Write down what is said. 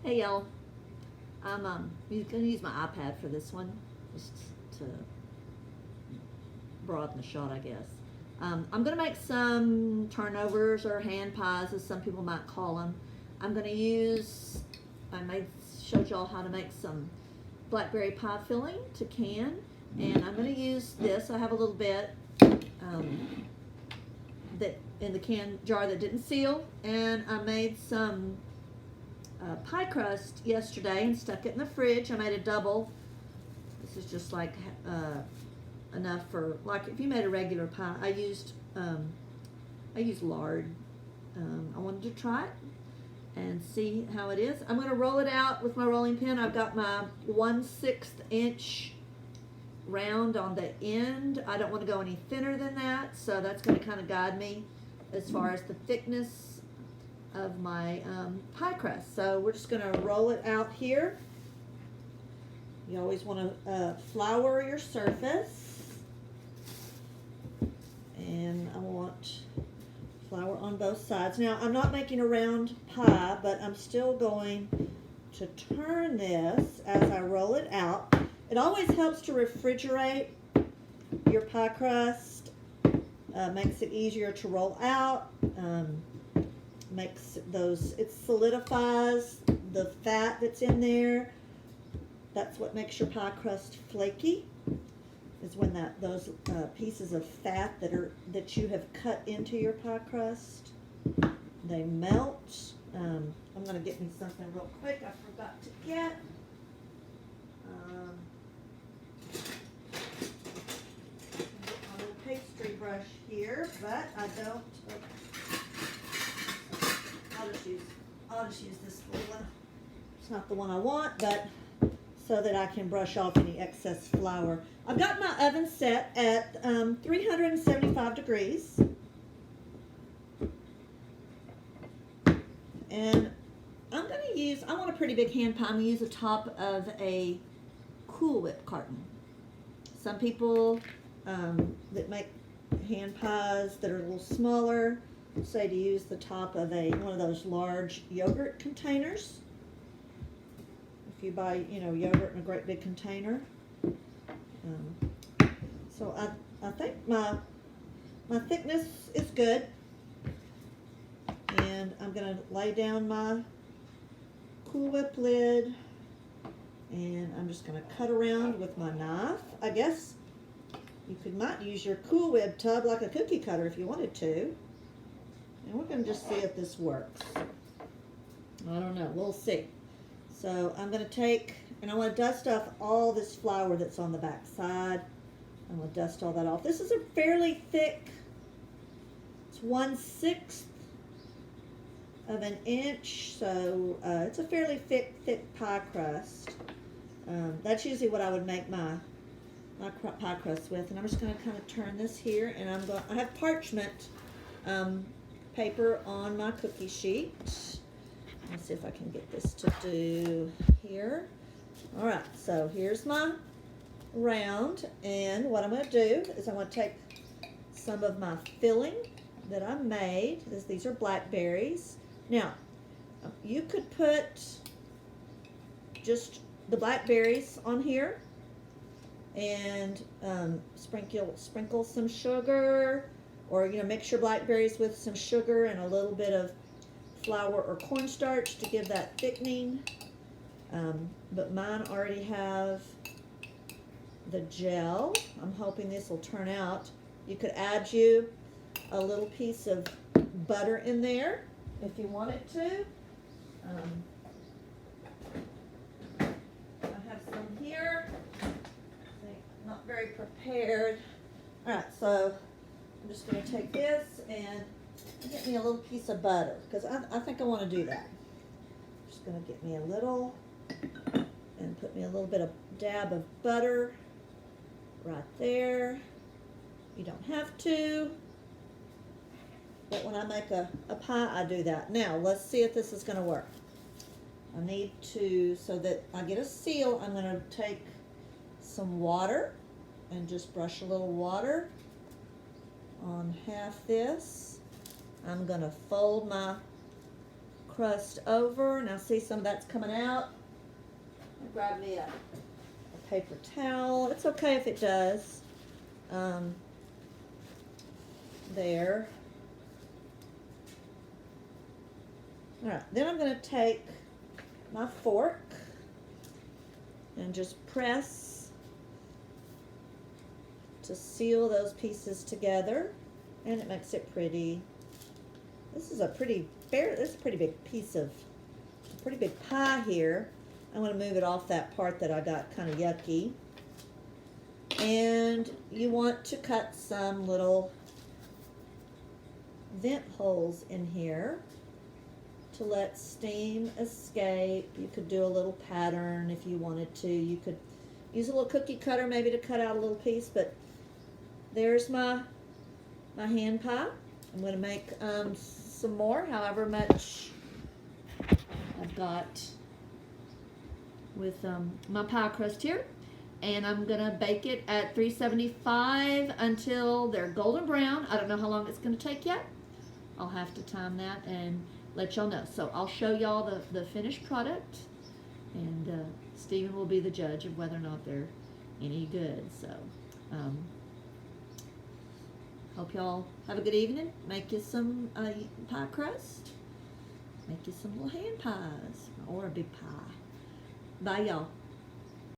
Hey y'all, I'm going to use my iPad for this one, just to broaden the shot, I guess. I'm going to make some turnovers or hand pies, as some people might call them. I'm going to use, showed y'all how to make some blackberry pie filling to can, and I'm going to use this. I have a little bit that in the can jar that didn't seal, and I made some pie crust yesterday and stuck it in the fridge. I made a double. This is just like enough for, like, if you made a regular pie. I used lard. I wanted to try it and see how it is. I'm going to roll it out with my rolling pin. I've got my 1/6 inch round on the end. I don't want to go any thinner than that, so that's going to kind of guide me as far as the thickness of my pie crust. So we're just going to roll it out here. You always want to flour your surface, and I want flour on both sides. Now, I'm not making a round pie, but I'm still going to turn this as I roll it out. It always helps to refrigerate your pie crust. Makes it easier to roll out. It solidifies the fat that's in there. That's what makes your pie crust flaky, is when those pieces of fat that you have cut into your pie crust, they melt. I'm going to get me something real quick I forgot to get. Get my little pastry brush here, but I don't. I'll just use this little one. It's not the one I want, but so that I can brush off any excess flour. I've got my oven set at 375 degrees. And I want a pretty big hand pie. I'm going to use the top of a Cool Whip carton. Some people that make hand pies that are a little smaller say to use the top of one of those large yogurt containers. If you buy, yogurt in a great big container. So I think my thickness is good. And I'm going to lay down my Cool Whip lid. And I'm just going to cut around with my knife. I guess you might use your Cool Whip tub like a cookie cutter if you wanted to. And we're going to just see if this works. I don't know. We'll see. So I'm going to take, and I want to dust off all this flour that's on the back side. I'm going to dust all that off. This is a fairly thick, it's 1/6 of an inch, so it's a fairly thick pie crust. That's usually what I would make my pie crust with. And I'm just going to kind of turn this here, and I have parchment paper on my cookie sheet. Let's see if I can get this to do here. All right, so here's my round, and what I'm going to do is I'm going to take some of my filling that I made. These are blackberries. Now, you could put just the blackberries on here and sprinkle some sugar, or mix your blackberries with some sugar and a little bit of flour or cornstarch to give that thickening. But mine already have the gel. I'm hoping this will turn out. You could add a little piece of butter in there if you wanted to. I have some here. Not very prepared. All right, so I'm just going to take this and get me a little piece of butter, because I think I want to do that. Just going to get me a little, and put me a little bit of dab of butter right there. You don't have to, but when I make a pie, I do that. Now, let's see if this is going to work. I need to, so that I get a seal, I'm going to take some water and just brush a little water on half this. I'm going to fold my crust over. Now see, some of that's coming out. I'll grab me a paper towel. It's okay if it does. There. All right, then I'm going to take my fork and just press to seal those pieces together, and it makes it pretty. This is a pretty big piece of, a pretty big pie here. I want to move it off that part that I got kind of yucky. And you want to cut some little vent holes in here to let steam escape. You could do a little pattern if you wanted to. You could use a little cookie cutter maybe to cut out a little piece, but there's my hand pie. I'm going to make some more, however much I've got with my pie crust here. And I'm going to bake it at 375 until they're golden brown. I don't know how long it's going to take yet. I'll have to time that and let y'all know. So I'll show y'all the finished product, and Stephen will be the judge of whether or not they're any good. So hope y'all have a good evening. Make you some pie crust. Make you some little hand pies or a big pie. Bye, y'all.